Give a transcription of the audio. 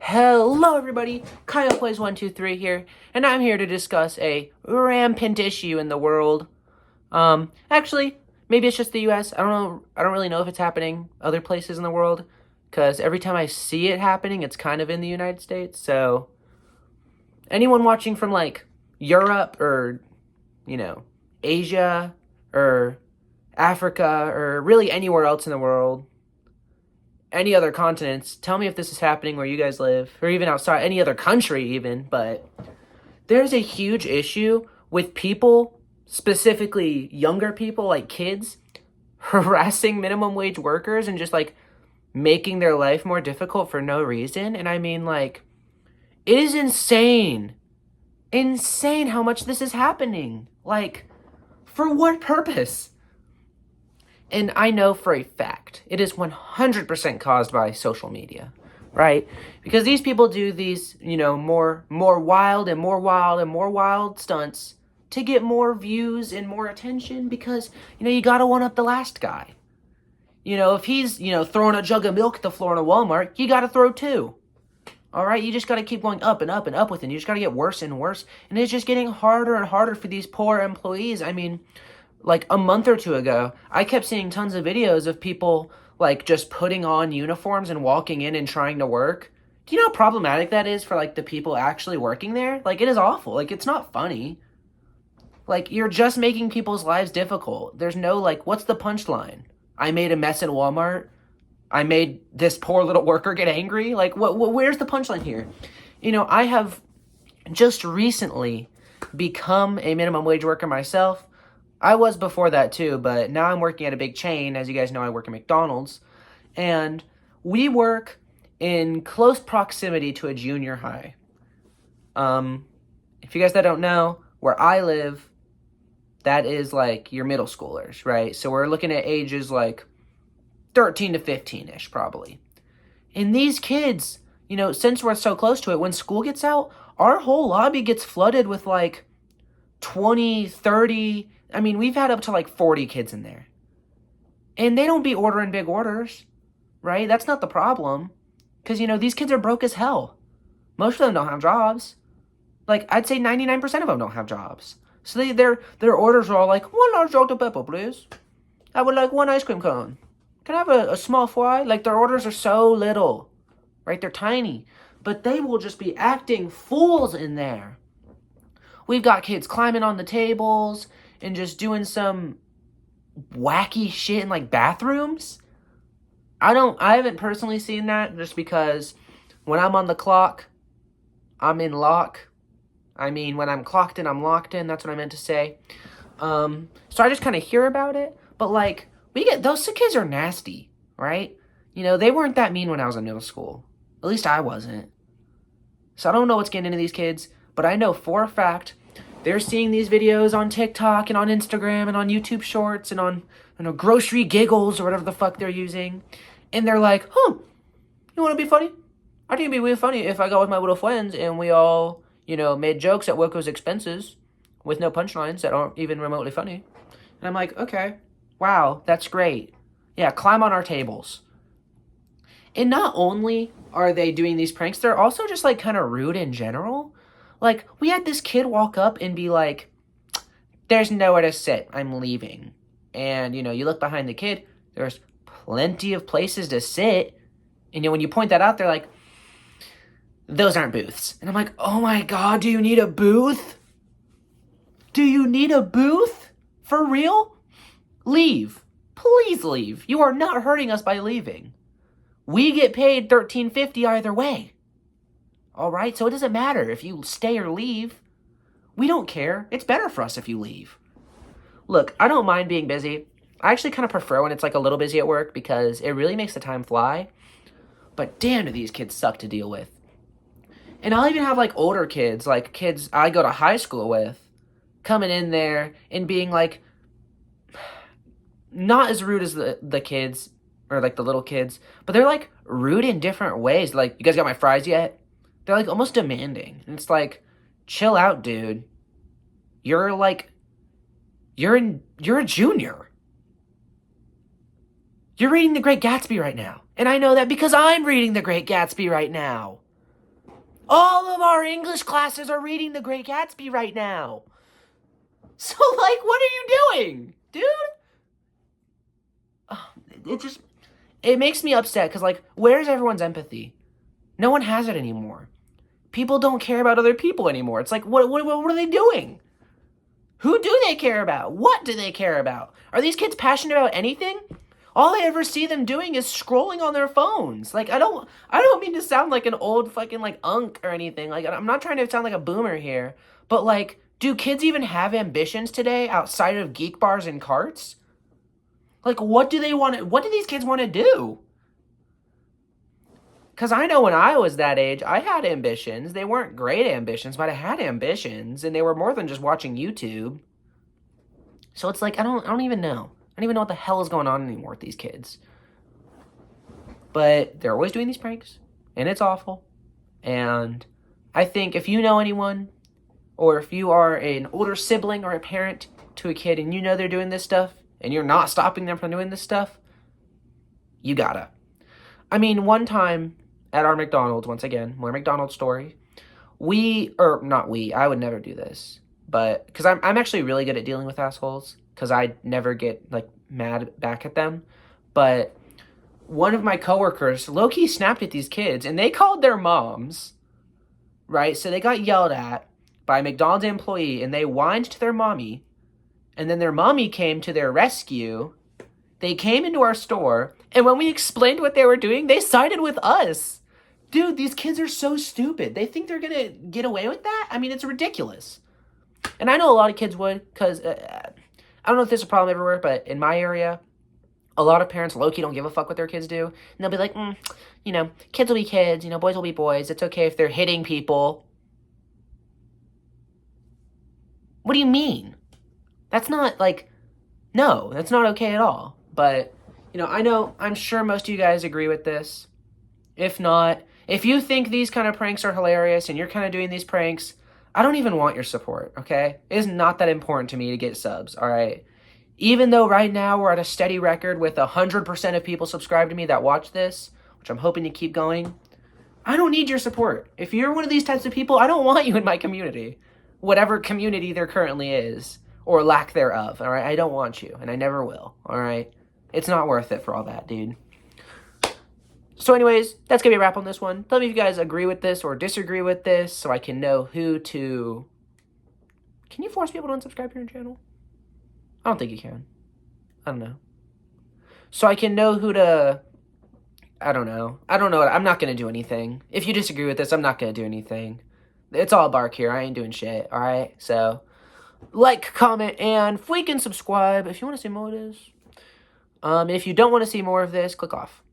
Hello everybody, Kyle Plays 123 here, and I'm here to discuss a rampant issue in the world. Actually, maybe it's just the US. I don't know. I don't really know if it's happening other places in the world, because every time I see it happening, it's kind of in the United States. So, anyone watching from like Europe or, Asia or Africa or really anywhere else in the world, any other continents, tell me if this is happening where you guys live, or even outside, any other country even, but there's a huge issue with people, specifically younger people, like kids, harassing minimum wage workers and just, like, making their life more difficult for no reason. And I mean, like, it is insane. Insane how much this is happening. Like, for what purpose? And I know for a fact it is 100% caused by social media, right? Because these people do these, more wild and more wild and more wild stunts to get more views and more attention because, you gotta one up the last guy. If he's, throwing a jug of milk at the floor in a Walmart, you gotta throw two. All right? You just gotta keep going up and up and up with it. You just gotta get worse and worse. And it's just getting harder and harder for these poor employees. I mean, like a month or two ago, I kept seeing tons of videos of people like just putting on uniforms and walking in and trying to work. Do you know how problematic that is for like the people actually working there? Like, it is awful. Like, it's not funny. Like, you're just making people's lives difficult. There's no like, what's the punchline? I made a mess in Walmart. I made this poor little worker get angry. Like, where's the punchline here? I have just recently become a minimum wage worker myself. I was before that too, but now I'm working at a big chain. As you guys know, I work at McDonald's. And we work in close proximity to a junior high. If you guys that don't know, where I live, that is like your middle schoolers, right? So we're looking at ages like 13 to 15-ish probably. And these kids, since we're so close to it, when school gets out, our whole lobby gets flooded with like 20, 30... I mean, we've had up to like 40 kids in there. And they don't be ordering big orders, right? That's not the problem. Because, these kids are broke as hell. Most of them don't have jobs. Like, I'd say 99% of them don't have jobs. So their orders are all like, one large Dr. Pepper, please. I would like one ice cream cone. Can I have a small fry? Like, their orders are so little, right? They're tiny. But they will just be acting fools in there. We've got kids climbing on the tables and just doing some wacky shit in like bathrooms. I haven't personally seen that, just because when I'm on the clock, I'm in lock. I mean, when I'm clocked in, I'm locked in. That's what I meant to say. So I just kind of hear about it. But like, those kids are nasty, right? They weren't that mean when I was in middle school. At least I wasn't. So I don't know what's getting into these kids, but I know for a fact they're seeing these videos on TikTok and on Instagram and on YouTube Shorts and on Grocery Giggles or whatever the fuck they're using. And they're like, you want to be funny? I think it'd be really funny if I got with my little friends and we all, made jokes at workers' expenses with no punchlines that aren't even remotely funny. And I'm like, okay, wow, that's great. Yeah, climb on our tables. And not only are they doing these pranks, they're also just like kind of rude in general. Like, we had this kid walk up and be like, there's nowhere to sit, I'm leaving. And, you look behind the kid, there's plenty of places to sit. And, when you point that out, they're like, those aren't booths. And I'm like, oh my God, do you need a booth? Do you need a booth? For real? Leave. Please leave. You are not hurting us by leaving. We get paid $13.50 either way. All right, so it doesn't matter if you stay or leave. We don't care. It's better for us if you leave. Look, I don't mind being busy. I actually kind of prefer when it's like a little busy at work because it really makes the time fly. But damn, do these kids suck to deal with. And I'll even have like older kids, like kids I go to high school with, coming in there and being like, not as rude as the kids, or like the little kids, but they're like rude in different ways. Like, you guys got my fries yet? They're like almost demanding. And it's like, chill out, dude. You're a junior. You're reading The Great Gatsby right now. And I know that because I'm reading The Great Gatsby right now. All of our English classes are reading The Great Gatsby right now. So, like, what are you doing, dude? It makes me upset because, like, where's everyone's empathy? No one has it anymore. People don't care about other people anymore. It's like, what are they doing? Who do they care about? What do they care about? Are these kids passionate about anything? All I ever see them doing is scrolling on their phones. Like, I don't mean to sound like an old fucking like unk or anything. Like, I'm not trying to sound like a boomer here, but like, do kids even have ambitions today outside of geek bars and carts? Like, what do these kids want to do? Because I know when I was that age, I had ambitions. They weren't great ambitions, but I had ambitions, and they were more than just watching YouTube. So it's like, I don't even know. I don't even know what the hell is going on anymore with these kids. But they're always doing these pranks, and it's awful. And I think if you know anyone, or if you are an older sibling or a parent to a kid and you know they're doing this stuff, and you're not stopping them from doing this stuff, you gotta. I mean, one time at our McDonald's, once again, more McDonald's story, I would never do this, but because I'm actually really good at dealing with assholes because I never get like mad back at them. But one of my coworkers low-key snapped at these kids and they called their moms, right? So they got yelled at by a McDonald's employee and they whined to their mommy, and then their mommy came to their rescue. They came into our store, and when we explained what they were doing, they sided with us. Dude, these kids are so stupid. They think they're gonna get away with that? I mean, it's ridiculous. And I know a lot of kids would, because I don't know if this is a problem everywhere, but in my area, a lot of parents low-key don't give a fuck what their kids do. And they'll be like, kids will be kids, boys will be boys. It's okay if they're hitting people. What do you mean? That's not, no, that's not okay at all. But, I'm sure most of you guys agree with this. If not, if you think these kind of pranks are hilarious and you're kind of doing these pranks, I don't even want your support, okay? It is not that important to me to get subs, all right? Even though right now we're at a steady record with 100% of people subscribed to me that watch this, which I'm hoping to keep going, I don't need your support. If you're one of these types of people, I don't want you in my community. Whatever community there currently is, or lack thereof, all right? I don't want you, and I never will, all right? It's not worth it for all that, dude. So anyways, that's going to be a wrap on this one. Tell me if you guys agree with this or disagree with this so I can know who to... Can you force people to unsubscribe to your channel? I don't think you can. I don't know. So I can know who to... I don't know. I'm not going to do anything. If you disagree with this, I'm not going to do anything. It's all bark here. I ain't doing shit, alright? So, like, comment, and freaking subscribe if you want to see more of this. If you don't want to see more of this, click off.